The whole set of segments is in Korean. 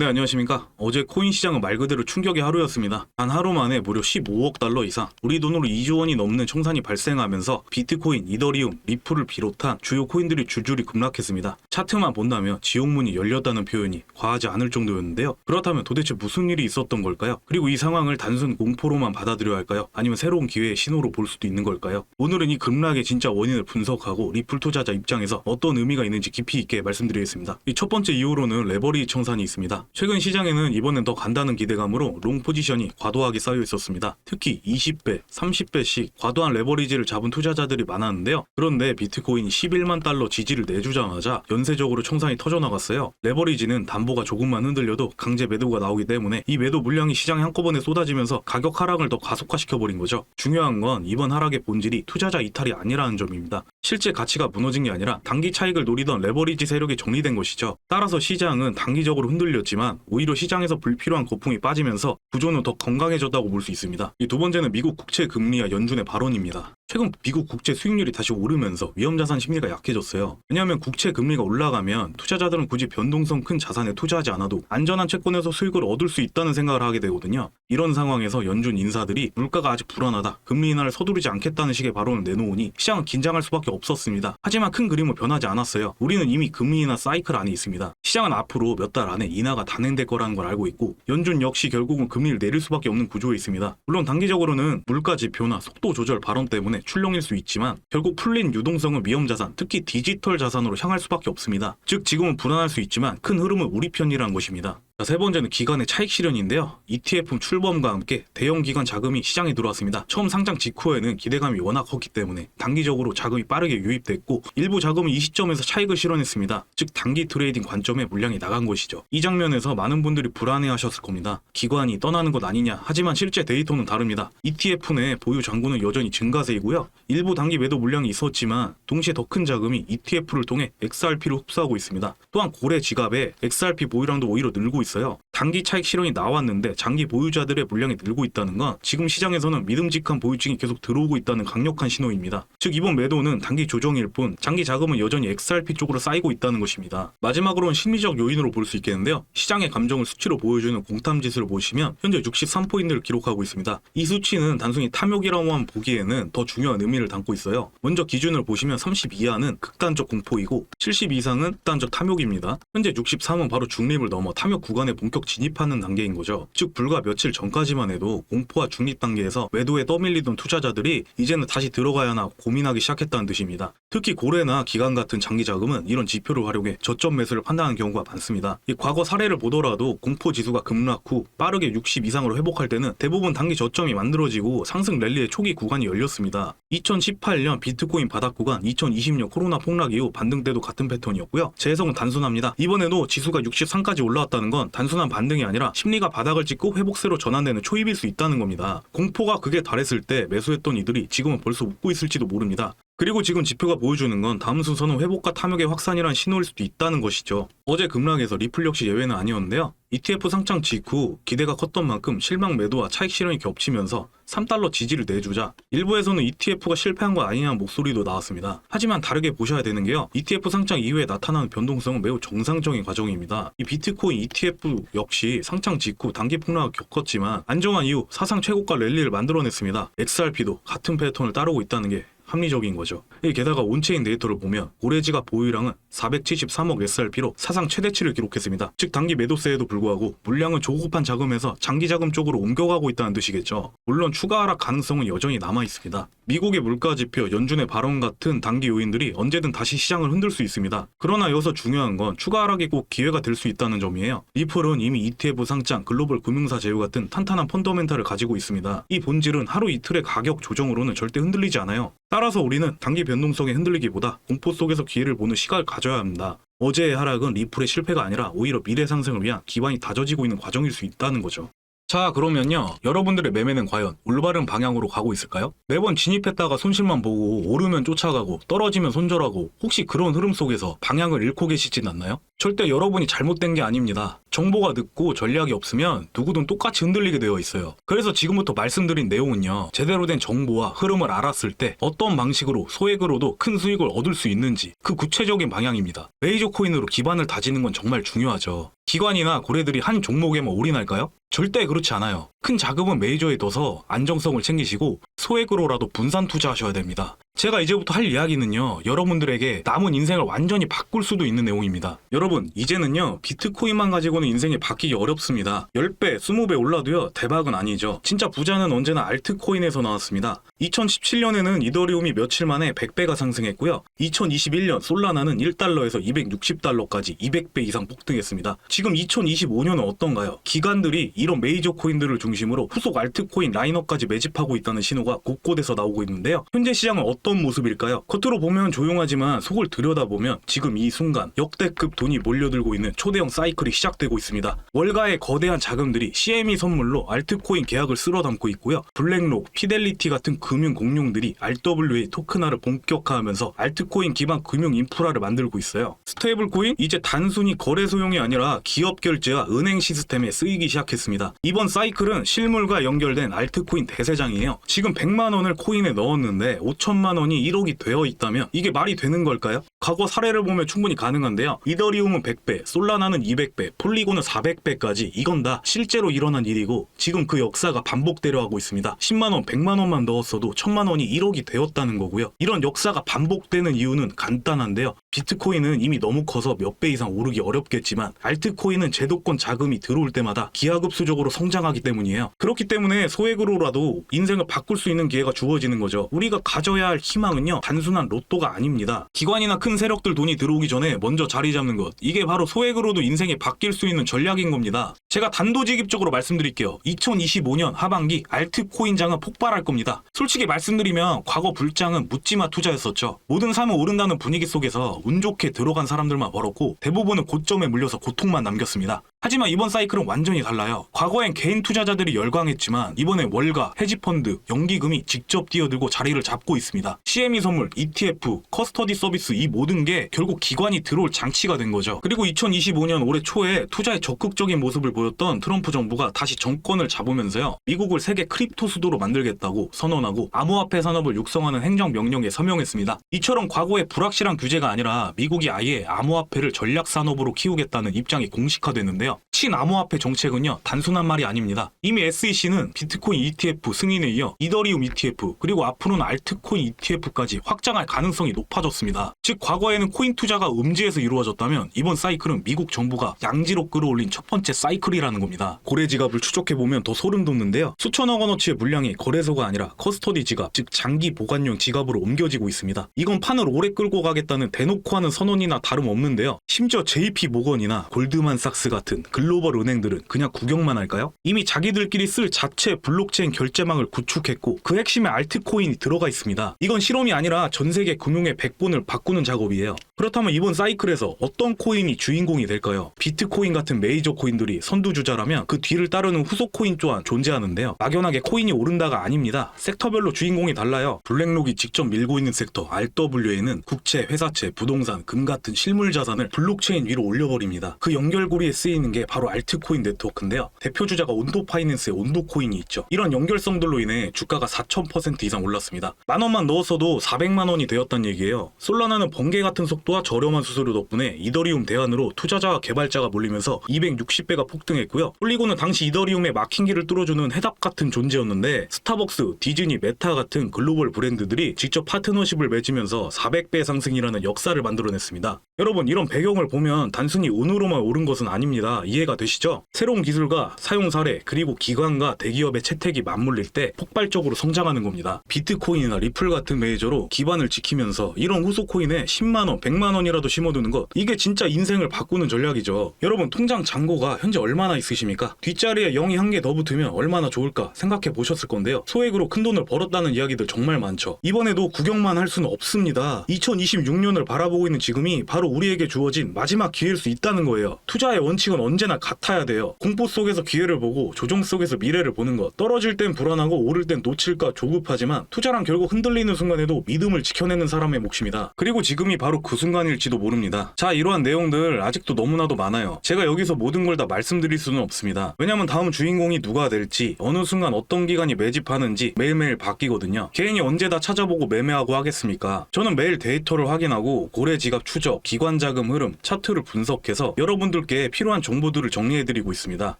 네, 안녕하십니까. 어제 코인 시장은 말 그대로 충격의 하루였습니다. 단 하루 만에 무려 15억 달러 이상, 우리 돈으로 2조 원이 넘는 청산이 발생하면서 비트코인, 이더리움, 리플을 비롯한 주요 코인들이 줄줄이 급락했습니다. 차트만 본다면 지옥문이 열렸다는 표현이 과하지 않을 정도였는데요. 그렇다면 도대체 무슨 일이 있었던 걸까요? 그리고 이 상황을 단순 공포로만 받아들여야 할까요? 아니면 새로운 기회의 신호로 볼 수도 있는 걸까요? 오늘은 이 급락의 진짜 원인을 분석하고 리플 투자자 입장에서 어떤 의미가 있는지 깊이 있게 말씀드리겠습니다. 이 첫 번째 이유로는 레버리지 청산이 있습니다. 최근 시장에는 이번엔 더 간다는 기대감으로 롱 포지션이 과도하게 쌓여 있었습니다. 특히 20배, 30배씩 과도한 레버리지를 잡은 투자자들이 많았는데요. 그런데 비트코인이 11만 달러 지지를 내주자마자 연쇄적으로 청산이 터져나갔어요. 레버리지는 담보가 조금만 흔들려도 강제 매도가 나오기 때문에 이 매도 물량이 시장에 한꺼번에 쏟아지면서 가격 하락을 더 가속화시켜버린 거죠. 중요한 건 이번 하락의 본질이 투자자 이탈이 아니라는 점입니다. 실제 가치가 무너진 게 아니라 단기 차익을 노리던 레버리지 세력이 정리된 것이죠. 따라서 시장은 단기적으로 흔들렸지만 오히려 시장에서 불필요한 거품이 빠지면서 구조는 더 건강해졌다고 볼 수 있습니다. 이 두 번째는 미국 국채 금리와 연준의 발언입니다. 최근 미국 국채 수익률이 다시 오르면서 위험자산 심리가 약해졌어요. 왜냐하면 국채 금리가 올라가면 투자자들은 굳이 변동성 큰 자산에 투자하지 않아도 안전한 채권에서 수익을 얻을 수 있다는 생각을 하게 되거든요. 이런 상황에서 연준 인사들이 물가가 아직 불안하다, 금리 인하를 서두르지 않겠다는 식의 발언을 내놓으니 시장은 긴장할 수밖에 없었습니다. 하지만 큰 그림은 변하지 않았어요. 우리는 이미 금리 인하 사이클 안에 있습니다. 시장은 앞으로 몇 달 안에 인하가 단행될 거라는 걸 알고 있고, 연준 역시 결국은 금리를 내릴 수밖에 없는 구조에 있습니다. 물론 단기적으로는 물가 지표나 속도 조절 발언 때문에 출렁일 수 있지만 결국 풀린 유동성은 위험자산, 특히 디지털 자산으로 향할 수밖에 없습니다. 즉 지금은 불안할 수 있지만 큰 흐름은 우리 편이라는 것입니다. 세 번째는 기관의 차익 실현인데요. ETF 출범과 함께 대형 기관 자금이 시장에 들어왔습니다. 처음 상장 직후에는 기대감이 워낙 컸기 때문에 단기적으로 자금이 빠르게 유입됐고 일부 자금은 이 시점에서 차익을 실현했습니다. 즉 단기 트레이딩 관점에 물량이 나간 것이죠. 이 장면에서 많은 분들이 불안해하셨을 겁니다. 기관이 떠나는 것 아니냐. 하지만 실제 데이터는 다릅니다. ETF 내 보유 잔고는 여전히 증가세이고요. 일부 단기 매도 물량이 있었지만 동시에 더 큰 자금이 ETF를 통해 XRP를 흡수하고 있습니다. 또한 고래 지갑에 XRP 보유량도 오히려 늘고 있어요. 단기 차익 실현이 나왔는데 장기 보유자들의 물량이 늘고 있다는 건 지금 시장에서는 믿음직한 보유층이 계속 들어오고 있다는 강력한 신호입니다. 즉 이번 매도는 단기 조정일 뿐 장기 자금은 여전히 XRP 쪽으로 쌓이고 있다는 것입니다. 마지막으로는 심리적 요인으로 볼 수 있겠는데요. 시장의 감정을 수치로 보여주는 공탐지수를 보시면 현재 63포인트를 기록하고 있습니다. 이 수치는 단순히 탐욕이라고만 보기에는 더 중요한 의미를 담고 있어요. 먼저 기준을 보시면 30 이하는 극단적 공포이고 70 이상은 극단적 탐욕입니다. 현재 63은 바로 중립을 넘어 탐욕 구간에 본격 진입하는 단계인 거죠. 즉 불과 며칠 전까지만 해도 공포와 중립 단계에서 매도에 떠밀리던 투자자들이 이제는 다시 들어가야 하나 고민하기 시작했다는 뜻입니다. 특히 고래나 기관 같은 장기 자금은 이런 지표를 활용해 저점 매수를 판단하는 경우가 많습니다. 이 과거 사례를 보더라도 공포 지수가 급락 후 빠르게 60 이상으로 회복할 때는 대부분 단기 저점이 만들어지고 상승 랠리의 초기 구간이 열렸습니다. 2018년 비트코인 바닥 구간, 2020년 코로나 폭락 이후 반등 때도 같은 패턴이었고요. 제 해석은 단순합니다. 이번에도 지수가 63까지 올라왔다는 건 단순한 반등이 아니라 심리가 바닥을 찍고 회복세로 전환되는 초입일 수 있다는 겁니다. 공포가 극에 달했을 때 매수했던 이들이 지금은 벌써 웃고 있을지도 모릅니다. 그리고 지금 지표가 보여주는 건 다음 순서는 회복과 탐욕의 확산이란 신호일 수도 있다는 것이죠. 어제 급락에서 리플 역시 예외는 아니었는데요. ETF 상장 직후 기대가 컸던 만큼 실망 매도와 차익 실현이 겹치면서 3달러 지지를 내주자 일부에서는 ETF가 실패한 거 아니냐는 목소리도 나왔습니다. 하지만 다르게 보셔야 되는 게요. ETF 상장 이후에 나타나는 변동성은 매우 정상적인 과정입니다. 이 비트코인 ETF 역시 상장 직후 단기 폭락을 겪었지만 안정한 이후 사상 최고가 랠리를 만들어냈습니다. XRP도 같은 패턴을 따르고 있다는 게 합리적인 거죠. 게다가 온체인 데이터를 보면 고래지갑 보유량은 473억 SRP로 사상 최대치를 기록했습니다. 즉 단기 매도세에도 불구하고 물량은 조급한 자금에서 장기 자금 쪽으로 옮겨가고 있다는 뜻이겠죠. 물론 추가 하락 가능성은 여전히 남아 있습니다. 미국의 물가 지표, 연준의 발언 같은 단기 요인들이 언제든 다시 시장을 흔들 수 있습니다. 그러나 여기서 중요한 건 추가 하락이 꼭 기회가 될 수 있다는 점이에요. 리플은 이미 ETF 상장, 글로벌 금융사 제휴 같은 탄탄한 펀더멘탈을 가지고 있습니다. 이 본질은 하루 이틀의 가격 조정으로는 절대 흔들리지 않아요. 따라서 우리는 단기 변동성에 흔들리기보다 공포 속에서 기회를 보는 시각을 가져야 합니다. 어제의 하락은 리플의 실패가 아니라 오히려 미래 상승을 위한 기반이 다져지고 있는 과정일 수 있다는 거죠. 자, 그러면요. 여러분들의 매매는 과연 올바른 방향으로 가고 있을까요? 매번 진입했다가 손실만 보고 오르면 쫓아가고 떨어지면 손절하고 혹시 그런 흐름 속에서 방향을 잃고 계시진 않나요? 절대 여러분이 잘못된 게 아닙니다. 정보가 늦고 전략이 없으면 누구든 똑같이 흔들리게 되어 있어요. 그래서 지금부터 말씀드린 내용은요. 제대로 된 정보와 흐름을 알았을 때 어떤 방식으로 소액으로도 큰 수익을 얻을 수 있는지 그 구체적인 방향입니다. 메이저 코인으로 기반을 다지는 건 정말 중요하죠. 기관이나 고래들이 한 종목에만 올인할까요? 절대 그렇지 않아요. 큰 자금은 메이저에 둬서 안정성을 챙기시고 소액으로라도 분산 투자하셔야 됩니다. 제가 이제부터 할 이야기는요, 여러분들에게 남은 인생을 완전히 바꿀 수도 있는 내용입니다. 여러분, 이제는요, 비트코인만 가지고는 인생이 바뀌기 어렵습니다. 10배, 20배 올라도요, 대박은 아니죠. 진짜 부자는 언제나 알트코인에서 나왔습니다. 2017년에는 이더리움이 며칠 만에 100배가 상승했고요. 2021년 솔라나는 1달러에서 260달러까지 200배 이상 폭등했습니다. 지금 2025년은 어떤가요? 기관들이 이런 메이저 코인들을 중심으로 후속 알트코인 라인업까지 매집하고 있다는 신호가 곳곳에서 나오고 있는데요. 현재 시장은 어떤 모습일까요? 겉으로 보면 조용하지만 속을 들여다보면 지금 이 순간 역대급 돈이 몰려들고 있는 초대형 사이클이 시작되고 있습니다. 월가의 거대한 자금들이 CME 선물로 알트코인 계약을 쓸어 담고 있고요. 블랙록, 피델리티 같은 금융 공룡들이 RWA 토큰화를 본격화하면서 알트코인 기반 금융 인프라를 만들고 있어요. 스테이블 코인? 이제 단순히 거래 소용이 아니라 기업 결제와 은행 시스템에 쓰이기 시작했습니다. 이번 사이클은 실물과 연결된 알트코인 대세장이에요. 지금 100만 원을 코인에 넣었는데 5천만 원이 1억이 되어 있다면 이게 말이 되는 걸까요? 과거 사례를 보면 충분히 가능한데요. 이더리움은 100배, 솔라나는 200배, 폴리곤은 400배까지 이건 다 실제로 일어난 일이고 지금 그 역사가 반복되려 하고 있습니다. 10만 원, 100만 원만 넣었어도 1000만 원이 1억이 되었다는 거고요. 이런 역사가 반복되는 이유는 간단한데요. 비트코인은 이미 너무 커서 몇 배 이상 오르기 어렵겠지만 알트코인은 제도권 자금이 들어올 때마다 기하급수적으로 성장하기 때문이에요. 그렇기 때문에 소액으로라도 인생을 바꿀 수 있는 기회가 주어지는 거죠. 우리가 가져야 할 희망은요, 단순한 로또가 아닙니다. 기관이나 큰 세력들 돈이 들어오기 전에 먼저 자리 잡는 것, 이게 바로 소액으로도 인생이 바뀔 수 있는 전략인 겁니다. 제가 단도직입적으로 말씀드릴게요. 2025년 하반기 알트코인장은 폭발할 겁니다. 솔직히 말씀드리면 과거 불장은 묻지마 투자였었죠. 모든 삶은 오른다는 분위기 속에서 운 좋게 들어간 사람들만 벌었고 대부분은 고점에 물려서 고통만 남겼습니다. 하지만 이번 사이클은 완전히 달라요. 과거엔 개인 투자자들이 열광했지만 이번엔 월가, 헤지펀드, 연기금이 직접 뛰어들고 자리를 잡고 있습니다. CME 선물, ETF, 커스터디 서비스 이 모든 게 결국 기관이 들어올 장치가 된 거죠. 그리고 2025년 올해 초에 투자에 적극적인 모습을 보였던 트럼프 정부가 다시 정권을 잡으면서요. 미국을 세계 크립토 수도로 만들겠다고 선언하고 암호화폐 산업을 육성하는 행정명령에 서명했습니다. 이처럼 과거의 불확실한 규제가 아니라 미국이 아예 암호화폐를 전략 산업으로 키우겠다는 입장이 공식화되는데요. 친암호화폐 정책은요, 단순한 말이 아닙니다. 이미 SEC는 비트코인 ETF 승인에 이어 이더리움 ETF 그리고 앞으로는 알트코인 ETF까지 확장할 가능성이 높아졌습니다. 즉 과거에는 코인 투자가 음지에서 이루어졌다면 이번 사이클은 미국 정부가 양지로 끌어올린 첫 번째 사이클이라는 겁니다. 고래 지갑을 추적해보면 더 소름 돋는데요. 수천억 원어치의 물량이 거래소가 아니라 커스터디 지갑, 즉 장기 보관용 지갑으로 옮겨지고 있습니다. 이건 판을 오래 끌고 가겠다는 대놓고 하는 선언이나 다름없는데요. 심지어 JP 모건이나 골드만삭스 같은 글로벌 은행들은 그냥 구경만 할까요? 이미 자기들끼리 쓸 자체 블록체인 결제망을 구축했고 그 핵심에 알트코인이 들어가 있습니다. 이건 실험이 아니라 전 세계 금융의 백본을 바꾸는 작업이에요. 그렇다면 이번 사이클에서 어떤 코인이 주인공이 될까요? 비트코인 같은 메이저 코인들이 선두주자라면 그 뒤를 따르는 후속 코인 또한 존재하는데요. 막연하게 코인이 오른다가 아닙니다. 섹터별로 주인공이 달라요. 블랙록이 직접 밀고 있는 섹터 RWA는 국채, 회사채, 부동산, 금 같은 실물 자산을 블록체인 위로 올려버립니다. 그 연결고리에 쓰이는 게 바로 알트코인 네트워크인데요. 대표 주자가 온도 파이낸스의 온도 코인이 있죠. 이런 연결성들로 인해 주가가 4000% 이상 올랐습니다. 만원만 넣었어도 400만 원이 되었단 얘기예요. 솔라나는 번개 같은 속도와 저렴한 수수료 덕분에 이더리움 대안으로 투자자와 개발자가 몰리면서 260배가 폭등했고요. 폴리곤은 당시 이더리움의 막힌 길을 뚫어주는 해답 같은 존재였는데 스타벅스, 디즈니, 메타 같은 글로벌 브랜드들이 직접 파트너십을 맺으면서 400배 상승이라는 역사를 만들어냈습니다. 여러분, 이런 배경을 보면 단순히 운으로만 오른 것은 아닙니다. 이해가 되시죠? 새로운 기술과 사용 사례 그리고 기관과 대기업의 채택이 맞물릴 때 폭발적으로 성장하는 겁니다. 비트코인이나 리플 같은 메이저로 기반을 지키면서 이런 후속 코인에 10만원, 100만원이라도 심어두는 것, 이게 진짜 인생을 바꾸는 전략이죠. 여러분, 통장 잔고가 현재 얼마나 있으십니까? 뒷자리에 0이 한 개 더 붙으면 얼마나 좋을까 생각해 보셨을 건데요. 소액으로 큰 돈을 벌었다는 이야기들 정말 많죠. 이번에도 구경만 할 수는 없습니다. 2026년을 바라보고 있는 지금이 바로 우리에게 주어진 마지막 기회일 수 있다는 거예요. 투자의 원칙은 언제나 같아야 돼요. 공포 속에서 기회를 보고 조정 속에서 미래를 보는 것. 떨어질 땐 불안하고 오를 땐 놓칠까 조급하지만 투자란 결국 흔들리는 순간에도 믿음을 지켜내는 사람의 몫입니다. 그리고 지금이 바로 그 순간일지도 모릅니다. 자, 이러한 내용들 아직도 너무나도 많아요. 제가 여기서 모든 걸 다 말씀드릴 수는 없습니다. 왜냐면 다음 주인공이 누가 될지, 어느 순간 어떤 기관이 매집하는지 매일매일 바뀌거든요. 개인이 언제 다 찾아보고 매매하고 하겠습니까? 저는 매일 데이터를 확인하고 고래 지갑 추적, 기관 자금 흐름, 차트를 분석해서 여러분들께 필요한 정보들을 정리해드리고 있습니다.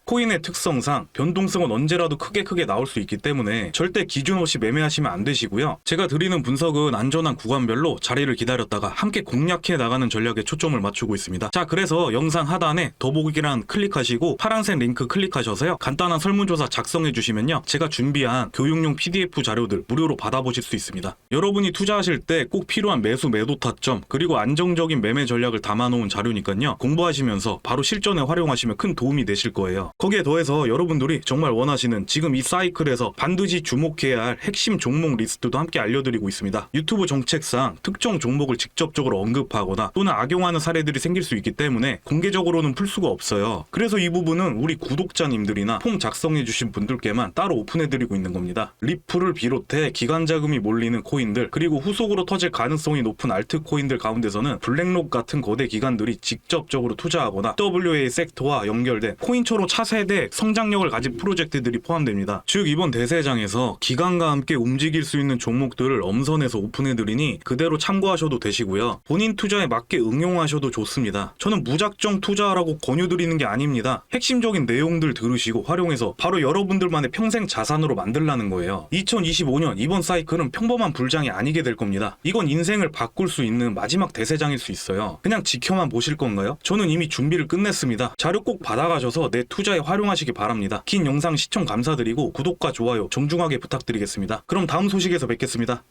코인의 특성상 변동성은 언제라도 크게 나올 수 있기 때문에 절대 기준 없이 매매하시면 안 되시고요. 제가 드리는 분석은 안전한 구간별로 자리를 기다렸다가 함께 공략해 나가는 전략에 초점을 맞추고 있습니다. 자, 그래서 영상 하단에 더보기란 클릭하시고 파란색 링크 클릭하셔서요. 간단한 설문조사 작성해 주시면요. 제가 준비한 교육용 PDF 자료들 무료로 받아보실 수 있습니다. 여러분이 투자하실 때 꼭 필요한 매수 매도 타점 그리고 안정적인 매매 전략을 담아놓은 자료니까요. 공부하시면서 바로 실전에 활용하시면 큰 도움이 되실 거예요. 거기에 더해서 여러분들이 정말 원하시는 지금 이 사이클에서 반드시 주목해야 할 핵심 종목 리스트도 함께 알려드리고 있습니다. 유튜브 정책상 특정 종목을 직접적으로 언급하거나 또는 악용하는 사례들이 생길 수 있기 때문에 공개적으로는 풀 수가 없어요. 그래서 이 부분은 우리 구독자님들이나 폼 작성해주신 분들께만 따로 오픈해드리고 있는 겁니다. 리플을 비롯해 기관 자금이 몰리는 코인들 그리고 후속으로 터질 가능성이 높은 알트 코인들 가운데서는 블랙록 같은 거대 기관들이 직접적으로 투자하거나 WA 섹터와 연결된 코인처로 차세대 성장력을 가진 프로젝트들이 포함됩니다. 즉 이번 대세장에서 기관과 함께 움직일 수 있는 종목들을 엄선해서 오픈해드리니 그대로 참고하셔도 되시고요. 본인 투자에 맞게 응용하셔도 좋습니다. 저는 무작정 투자하라고 권유드리는 게 아닙니다. 핵심적인 내용들 들으시고 활용해서 바로 여러분들만의 평생 자산으로 만들라는 거예요. 2025년 이번 사이클은 평범한 불장이 아니게 될 겁니다. 이건 인생을 바꿀 수 있는 마지막 대세장일 수 있어요. 그냥 지켜만 보실 건가요? 저는 이미 준비를 끝냈습니다. 자료 꼭 받아가셔서 내 투자에 활용하시기 바랍니다. 긴 영상 시청 감사드리고 구독과 좋아요 정중하게 부탁드리겠습니다. 그럼 다음 소식에서 뵙겠습니다.